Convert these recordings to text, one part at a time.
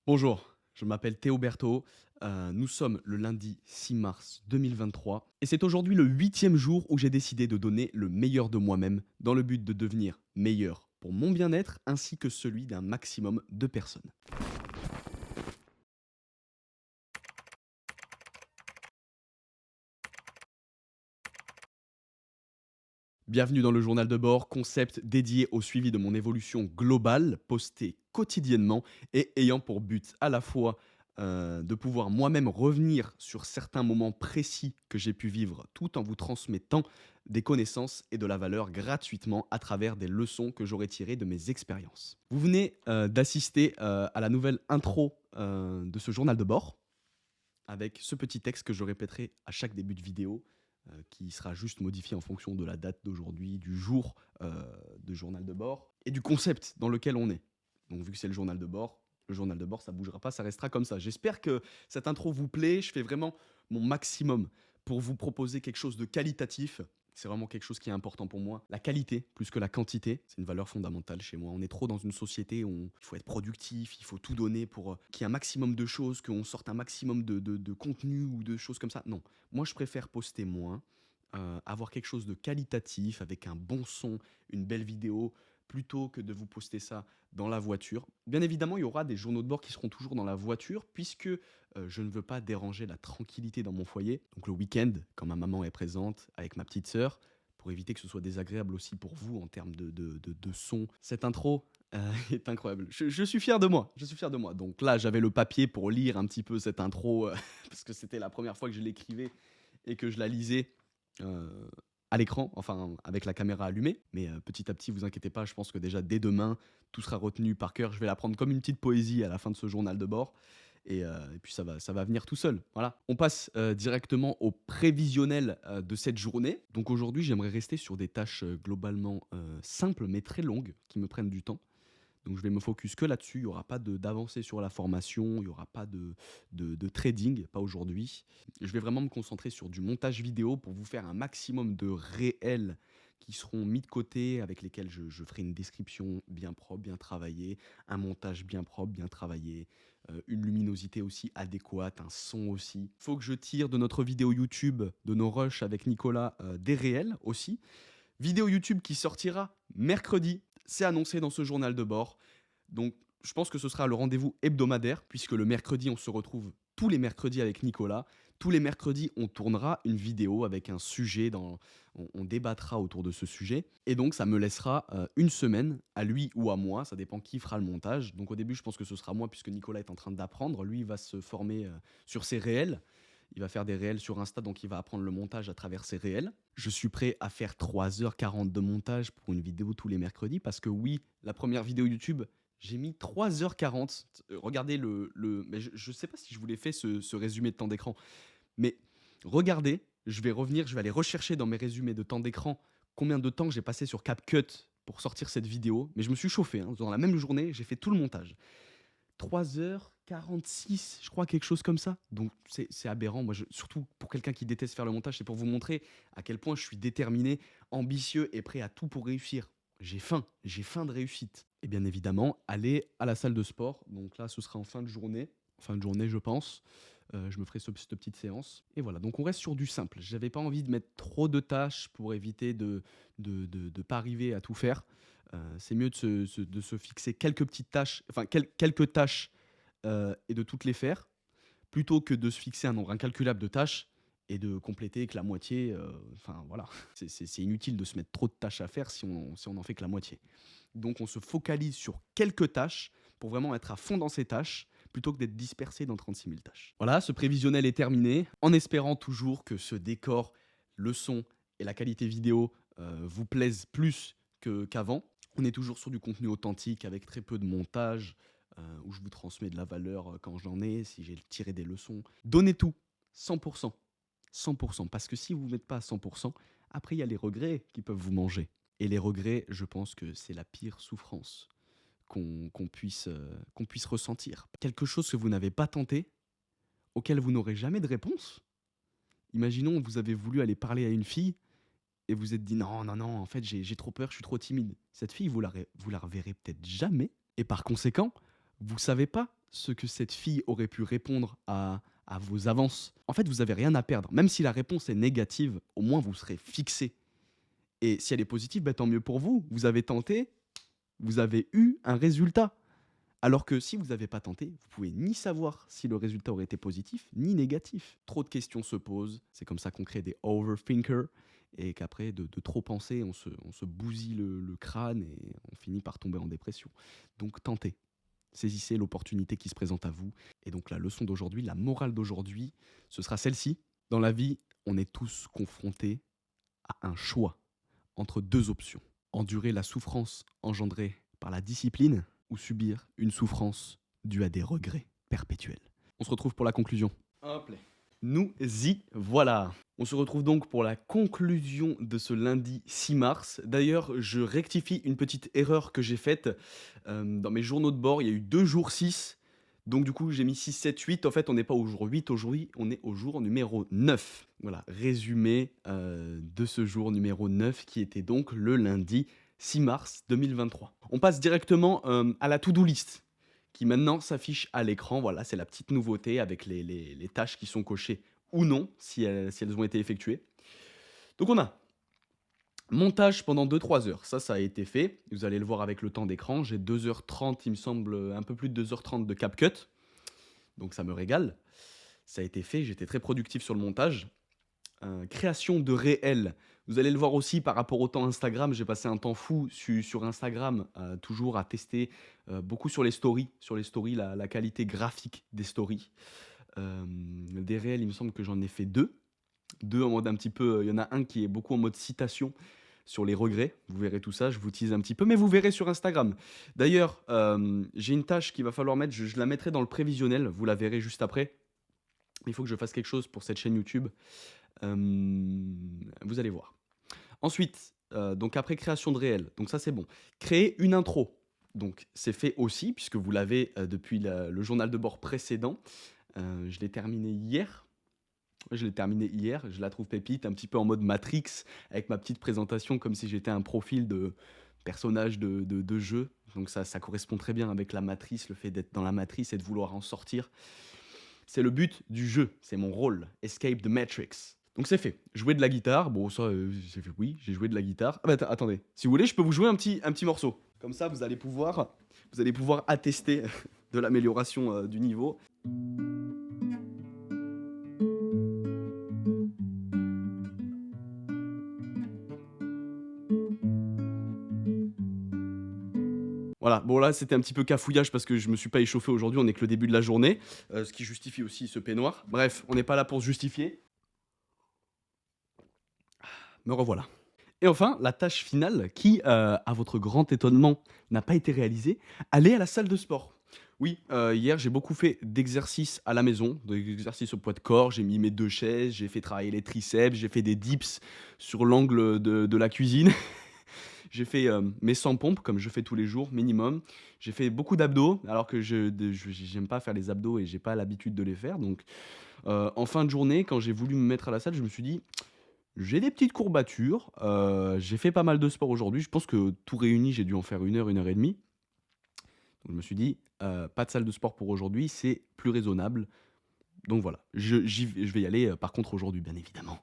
Bonjour, je m'appelle Théo Berthaud. Nous sommes le lundi 6 mars 2023 et c'est aujourd'hui le huitième jour où j'ai décidé de donner le meilleur de moi-même dans le but de devenir meilleur pour mon bien-être ainsi que celui d'un maximum de personnes. Bienvenue dans le journal de bord, concept dédié au suivi de mon évolution globale, posté quotidiennement et ayant pour but à la fois de pouvoir moi-même revenir sur certains moments précis que j'ai pu vivre tout en vous transmettant des connaissances et de la valeur gratuitement à travers des leçons que j'aurais tirées de mes expériences. Vous venez d'assister à la nouvelle intro de ce journal de bord avec ce petit texte que je répéterai à chaque début de vidéo, qui sera juste modifié en fonction de la date d'aujourd'hui, du jour de journal de bord et du concept dans lequel on est. Donc vu que c'est le journal de bord, ça bougera pas, ça restera comme ça. J'espère que cette intro vous plaît. Je fais vraiment mon maximum pour vous proposer quelque chose de qualitatif. C'est vraiment quelque chose qui est important pour moi. La qualité, plus que la quantité, c'est une valeur fondamentale chez moi. On est trop dans une société où il faut être productif, il faut tout donner pour qu'il y ait un maximum de choses, qu'on sorte un maximum de contenu ou de choses comme ça. Non, moi je préfère poster moins, avoir quelque chose de qualitatif avec un bon son, une belle vidéo, plutôt que de vous poster ça dans la voiture. Bien évidemment, il y aura des journaux de bord qui seront toujours dans la voiture, puisque je ne veux pas déranger la tranquillité dans mon foyer. Donc le week-end, quand ma maman est présente avec ma petite sœur, pour éviter que ce soit désagréable aussi pour vous en termes de son. Cette intro est incroyable. Je suis fier de moi. Je suis fier de moi. Donc là, j'avais le papier pour lire un petit peu cette intro, parce que c'était la première fois que je l'écrivais et que je la lisais euh, à l'écran, enfin avec la caméra allumée. Mais petit à petit, vous inquiétez pas, je pense que déjà dès demain, tout sera retenu par cœur. Je vais la prendre comme une petite poésie à la fin de ce journal de bord. Et puis ça va venir tout seul. Voilà. On passe directement au prévisionnel de cette journée. Donc aujourd'hui, j'aimerais rester sur des tâches globalement simples mais très longues qui me prennent du temps. Donc je vais me focus que là-dessus. Il n'y aura pas d'avancée sur la formation, il n'y aura pas de trading, pas aujourd'hui. Je vais vraiment me concentrer sur du montage vidéo pour vous faire un maximum de réels qui seront mis de côté, avec lesquels je ferai une description bien propre, bien travaillée, un montage bien propre, bien travaillé, une luminosité aussi adéquate, un son aussi. Il faut que je tire de notre vidéo YouTube, de nos rushs avec Nicolas, des réels aussi. Vidéo YouTube qui sortira mercredi, c'est annoncé dans ce journal de bord. Donc je pense que ce sera le rendez-vous hebdomadaire, puisque le mercredi, on se retrouve tous les mercredis avec Nicolas. Tous les mercredis, on tournera une vidéo avec un sujet, on débattra autour de ce sujet. Et donc ça me laissera une semaine, à lui ou à moi, ça dépend qui fera le montage. Donc au début, je pense que ce sera moi, puisque Nicolas est en train d'apprendre. Lui, il va se former sur ses réels. Il va faire des réels sur Insta, donc il va apprendre le montage à travers ses réels. Je suis prêt à faire 3h40 de montage pour une vidéo tous les mercredis, parce que oui, la première vidéo YouTube, j'ai mis 3h40. Regardez mais je sais pas si je vous l'ai fait ce résumé de temps d'écran, mais regardez, je vais revenir, je vais aller rechercher dans mes résumés de temps d'écran combien de temps j'ai passé sur CapCut pour sortir cette vidéo. Mais je me suis chauffé, hein. Dans la même journée, j'ai fait tout le montage. 3h46, je crois, quelque chose comme ça. Donc c'est aberrant. Moi, surtout pour quelqu'un qui déteste faire le montage, c'est pour vous montrer à quel point je suis déterminé, ambitieux et prêt à tout pour réussir. J'ai faim de réussite. Et bien évidemment, aller à la salle de sport. Donc là, ce sera en fin de journée, je pense. Je me ferai cette petite séance. Et voilà, donc on reste sur du simple. J'avais pas envie de mettre trop de tâches pour éviter de pas arriver à tout faire. C'est mieux de se fixer quelques petites tâches, enfin quelques tâches et de toutes les faire, plutôt que de se fixer un nombre incalculable de tâches et de compléter que la moitié. Enfin voilà, c'est inutile de se mettre trop de tâches à faire si on n'en fait que la moitié. Donc on se focalise sur quelques tâches pour vraiment être à fond dans ces tâches, plutôt que d'être dispersé dans 36 000 tâches. Voilà, ce prévisionnel est terminé, en espérant toujours que ce décor, le son et la qualité vidéo vous plaisent plus qu'avant. On est toujours sur du contenu authentique avec très peu de montage, où je vous transmets de la valeur quand j'en ai, si j'ai tiré des leçons. Donnez tout, 100%. 100%. Parce que si vous ne mettez pas à 100%, après il y a les regrets qui peuvent vous manger. Et les regrets, je pense que c'est la pire souffrance qu'on puisse ressentir. Quelque chose que vous n'avez pas tenté, auquel vous n'aurez jamais de réponse. Imaginons, vous avez voulu aller parler à une fille et vous êtes dit non, non, non, en fait, j'ai trop peur, je suis trop timide. Cette fille, vous la reverrez peut-être jamais. Et par conséquent, vous savez pas ce que cette fille aurait pu répondre à vos avances, en fait, vous avez rien à perdre. Même si la réponse est négative, au moins vous serez fixé. Et si elle est positive, bah, tant mieux pour vous. Vous avez tenté, vous avez eu un résultat. Alors que si vous n'avez pas tenté, vous pouvez ni savoir si le résultat aurait été positif ni négatif. Trop de questions se posent, c'est comme ça qu'on crée des overthinkers et qu'après, de trop penser, on se bousille le crâne et on finit par tomber en dépression. Donc tentez, saisissez l'opportunité qui se présente à vous. Et donc la leçon d'aujourd'hui, la morale d'aujourd'hui, ce sera celle-ci. Dans la vie, on est tous confrontés à un choix entre deux options. Endurer la souffrance engendrée par la discipline ou subir une souffrance due à des regrets perpétuels. On se retrouve pour la conclusion. Hop là. Nous y voilà. On se retrouve donc pour la conclusion de ce lundi 6 mars. D'ailleurs, je rectifie une petite erreur que j'ai faite. Dans mes journaux de bord, il y a eu 2 jours 6. Donc du coup, j'ai mis 6, 7, 8. En fait, on n'est pas au jour 8 aujourd'hui, on est au jour numéro 9. Voilà, résumé de ce jour numéro 9 qui était donc le lundi 6 mars 2023. On passe directement à la to-do list qui maintenant s'affiche à l'écran. Voilà, c'est la petite nouveauté avec les tâches qui sont cochées ou non, si elles ont été effectuées. Donc on a montage pendant 2-3 heures. Ça a été fait. Vous allez le voir avec le temps d'écran. J'ai 2h30, il me semble, un peu plus de 2h30 de CapCut. Donc ça me régale. Ça a été fait, j'étais très productif sur le montage. Création de réels. Vous allez le voir aussi par rapport au temps Instagram. J'ai passé un temps fou sur Instagram, toujours à tester beaucoup sur les stories. Sur les stories, la qualité graphique des stories. Des réels, il me semble que j'en ai fait 2. 2 en mode un petit peu. Il y en a un qui est beaucoup en mode citation sur les regrets. Vous verrez tout ça, je vous tease un petit peu, mais vous verrez sur Instagram. D'ailleurs, j'ai une tâche qu'il va falloir mettre. Je la mettrai dans le prévisionnel. Vous la verrez juste après. Il faut que je fasse quelque chose pour cette chaîne YouTube. Vous allez voir. Ensuite, donc après création de réel, donc ça c'est bon. Créer une intro, donc c'est fait aussi, puisque vous l'avez depuis le journal de bord précédent. Je l'ai terminé hier. Je la trouve pépite, un petit peu en mode Matrix, avec ma petite présentation, comme si j'étais un profil de personnage de jeu. Donc ça correspond très bien avec la matrice, le fait d'être dans la matrice et de vouloir en sortir. C'est le but du jeu, c'est mon rôle, Escape the Matrix. Donc c'est fait. Jouer de la guitare, bon ça, j'ai fait oui, j'ai joué de la guitare. Ah bah attendez, si vous voulez, je peux vous jouer un petit morceau. Comme ça, vous allez pouvoir attester de l'amélioration du niveau. Voilà, bon là c'était un petit peu cafouillage parce que je me suis pas échauffé aujourd'hui, on est que le début de la journée, ce qui justifie aussi ce peignoir. Bref, on n'est pas là pour se justifier. Me revoilà. Et enfin, la tâche finale qui, à votre grand étonnement, n'a pas été réalisée, aller à la salle de sport. Oui, hier, j'ai beaucoup fait d'exercices à la maison, d'exercices au poids de corps. J'ai mis mes 2 chaises, j'ai fait travailler les triceps, j'ai fait des dips sur l'angle de la cuisine. J'ai fait mes 100 pompes, comme je fais tous les jours, minimum. J'ai fait beaucoup d'abdos, alors que j'aime pas faire les abdos et j'ai pas l'habitude de les faire. Donc, en fin de journée, quand j'ai voulu me mettre à la salle, je me suis dit, j'ai des petites courbatures. J'ai fait pas mal de sport aujourd'hui. Je pense que tout réuni, j'ai dû en faire 1 heure et demie. Donc, je me suis dit, pas de salle de sport pour aujourd'hui, c'est plus raisonnable. Donc voilà, je vais y aller par contre aujourd'hui, bien évidemment.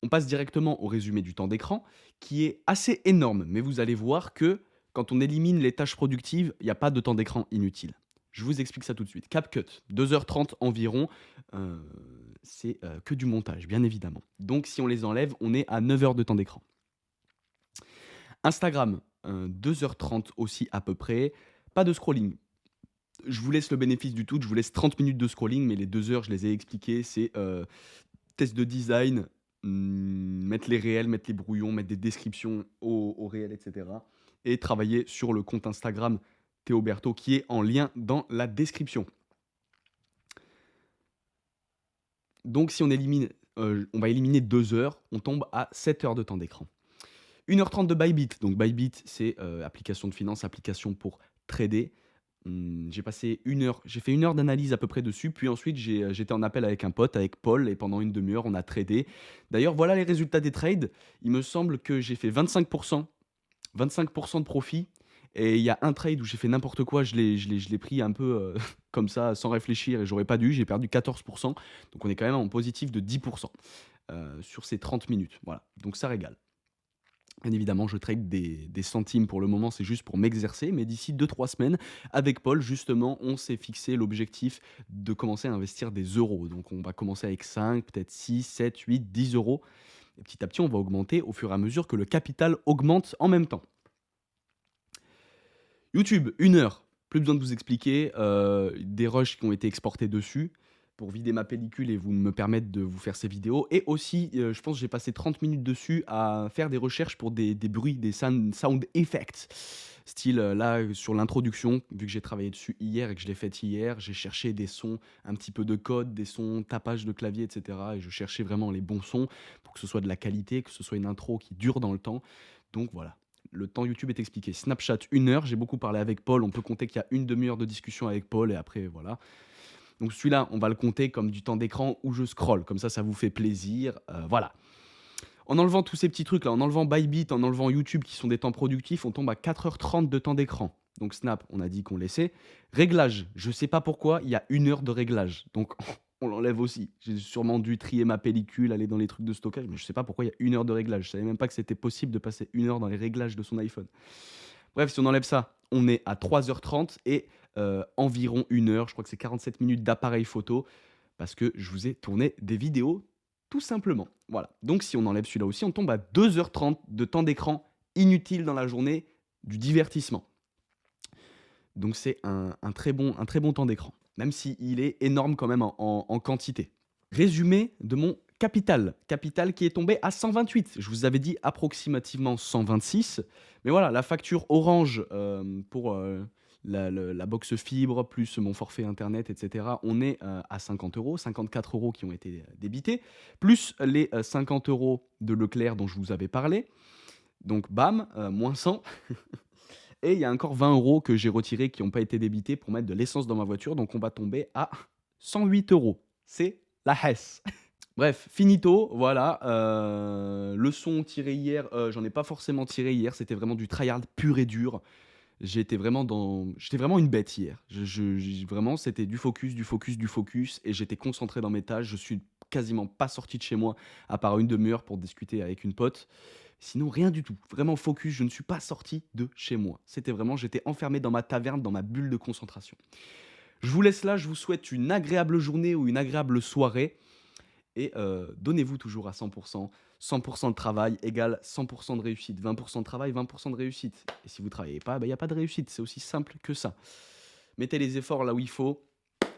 On passe directement au résumé du temps d'écran, qui est assez énorme, mais vous allez voir que quand on élimine les tâches productives, il n'y a pas de temps d'écran inutile. Je vous explique ça tout de suite. CapCut, 2h30 environ, c'est que du montage, bien évidemment. Donc si on les enlève, on est à 9 heures de temps d'écran. Instagram, 2h30 aussi à peu près. Pas de scrolling. Je vous laisse le bénéfice du doute, je vous laisse 30 minutes de scrolling, mais les 2 heures, je les ai expliquées. C'est test de design, mettre les réels, mettre les brouillons, mettre des descriptions au réel, etc. Et travailler sur le compte Instagram Théoberto qui est en lien dans la description. Donc si on élimine, on va éliminer 2 heures, on tombe à 7 heures de temps d'écran. 1h30 de Bybit. Donc Bybit, c'est application de finance, application pour trader. J'ai passé 1 heure, j'ai fait 1 heure d'analyse à peu près dessus, puis ensuite j'étais en appel avec un pote, avec Paul, et pendant une demi-heure, on a tradé. D'ailleurs, voilà les résultats des trades. Il me semble que j'ai fait 25% de profit et il y a un trade où j'ai fait n'importe quoi, je l'ai pris un peu, comme ça, sans réfléchir et j'aurais pas dû, j'ai perdu 14. Donc on est quand même en positif de 10 sur ces 30 minutes, voilà, donc ça régale. Bien évidemment, je trade des centimes pour le moment, c'est juste pour m'exercer, mais d'ici 2 3 semaines, avec Paul, justement, on s'est fixé l'objectif de commencer à investir des euros. Donc on va commencer avec 5, peut-être 6, 7, 8, 10 euros. Et petit à petit, on va augmenter au fur et à mesure que le capital augmente en même temps. YouTube, 1 heure. Plus besoin de vous expliquer. Des rushs qui ont été exportés dessus pour vider ma pellicule et vous me permettre de vous faire ces vidéos. Et aussi, je pense que j'ai passé 30 minutes dessus à faire des recherches pour des bruits, des sound effects. Style, là, sur l'introduction, vu que j'ai travaillé dessus hier et que je l'ai fait hier, j'ai cherché des sons, un petit peu de code, des sons, tapage de clavier, etc. Et je cherchais vraiment les bons sons pour que ce soit de la qualité, que ce soit une intro qui dure dans le temps. Donc voilà, le temps YouTube est expliqué. Snapchat, 1 heure. J'ai beaucoup parlé avec Paul. On peut compter qu'il y a une demi-heure de discussion avec Paul et après, voilà. Donc celui-là, on va le compter comme du temps d'écran où je scrolle. Comme ça vous fait plaisir. Voilà. En enlevant tous ces petits trucs-là, en enlevant Bybit, en enlevant YouTube qui sont des temps productifs, on tombe à 4h30 de temps d'écran. Donc Snap, on a dit qu'on laissait. Réglage, je sais pas pourquoi, il y a 1 heure de réglage. Donc on l'enlève aussi. J'ai sûrement dû trier ma pellicule, aller dans les trucs de stockage, mais je sais pas pourquoi il y a 1 heure de réglage. Je savais même pas que c'était possible de passer 1 heure dans les réglages de son iPhone. Bref, si on enlève ça, on est à 3h30 et environ 1 heure, je crois que c'est 47 minutes d'appareil photo, parce que je vous ai tourné des vidéos, tout simplement. Voilà. Donc si on enlève celui-là aussi, on tombe à 2h30 de temps d'écran inutile dans la journée, du divertissement. Donc c'est un très bon temps d'écran, même s'il est énorme quand même en quantité. Résumé de mon capital. Capital qui est tombé à 128. Je vous avais dit approximativement 126. Mais voilà, la facture Orange pour la box fibre, plus mon forfait internet, etc. On est à 50 euros, 54 euros qui ont été débités, plus les 50 euros de Leclerc dont je vous avais parlé. Donc bam, moins 100. Et il y a encore 20 euros que j'ai retirés qui n'ont pas été débités pour mettre de l'essence dans ma voiture. Donc on va tomber à 108 euros. C'est la Hesse. Bref, finito, voilà. Le son tiré hier, j'en ai pas forcément tiré hier. C'était vraiment du tryhard pur et dur. J'étais vraiment une bête hier. Vraiment, c'était du focus, du focus, du focus. Et j'étais concentré dans mes tâches. Je suis quasiment pas sorti de chez moi, à part une demi-heure pour discuter avec une pote. Sinon, rien du tout. Vraiment focus, je ne suis pas sorti de chez moi. C'était vraiment, j'étais enfermé dans ma taverne, dans ma bulle de concentration. Je vous laisse là, je vous souhaite une agréable journée ou une agréable soirée. Et donnez-vous toujours à 100%. 100% de travail égale 100% de réussite. 20% de travail, 20% de réussite. Et si vous ne travaillez pas, il n'y a pas de réussite. C'est aussi simple que ça. Mettez les efforts là où il faut.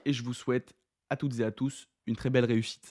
Et je vous souhaite à toutes et à tous une très belle réussite.